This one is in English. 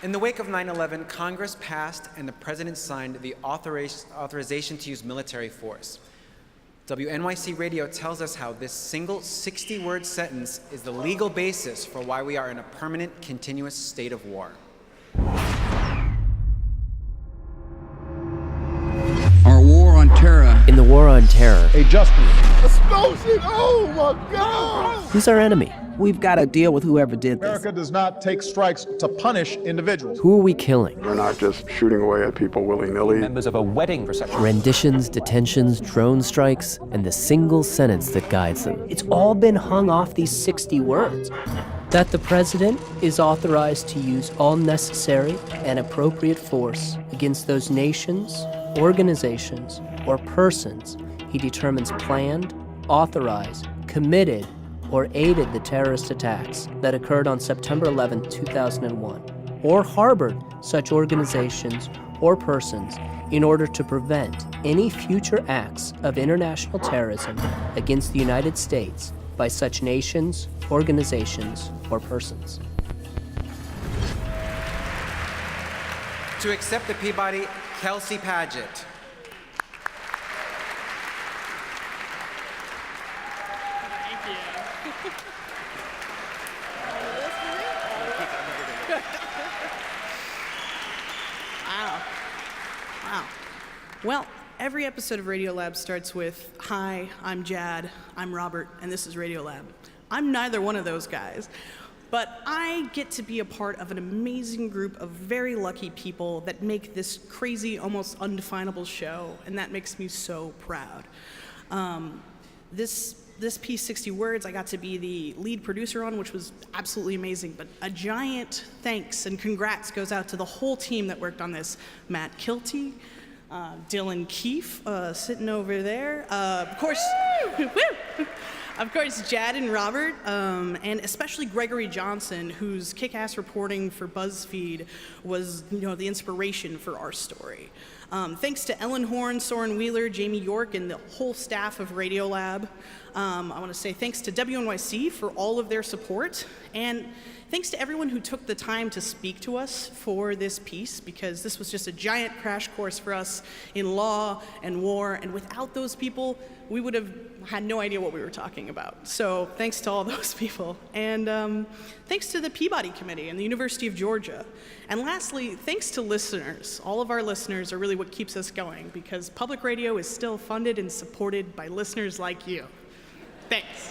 In the wake of 9/11, Congress passed and the President signed the authorization to use military force. WNYC Radio tells us how this single 60-word sentence is the legal basis for why we are in a permanent, continuous state of war. Our war on terror. In the war on terror, a justice. Explosion! Oh my God! Who's our enemy? We've got to deal with whoever did this. America does not take strikes to punish individuals. Who are we killing? We're not just shooting away at people willy-nilly. Members of a wedding reception. Renditions, detentions, drone strikes, and the single sentence that guides them. It's all been hung off these 60 words. That the president is authorized to use all necessary and appropriate force against those nations, organizations, or persons he determines planned, authorized, committed, or aided the terrorist attacks that occurred on September 11, 2001, or harbored such organizations or persons in order to prevent any future acts of international terrorism against the United States by such nations, organizations, or persons. To accept the Peabody, Kelsey Padgett. Wow. Well, every episode of Radiolab starts with, "Hi, I'm Jad, I'm Robert, and this is Radiolab." I'm neither one of those guys, but I get to be a part of an amazing group of very lucky people that make this crazy, almost undefinable show, and that makes me so proud. This piece, 60 Words, I got to be the lead producer on, which was absolutely amazing, but a giant thanks and congrats goes out to the whole team that worked on this. Matt Kilty, Dylan Keefe, sitting over there, of course, of course, Jad and Robert, and especially Gregory Johnson, whose kick-ass reporting for BuzzFeed was, the inspiration for our story. Thanks to Ellen Horn, Soren Wheeler, Jamie York, and the whole staff of Radiolab. I want to say thanks to WNYC for all of their support, and thanks to everyone who took the time to speak to us for this piece, because this was just a giant crash course for us in law and war, and without those people, we would have had no idea what we were talking about. So thanks to all those people. And thanks to the Peabody Committee and the University of Georgia. And lastly, thanks to listeners. All of our listeners are really what keeps us going, because public radio is still funded and supported by listeners like you. Thanks.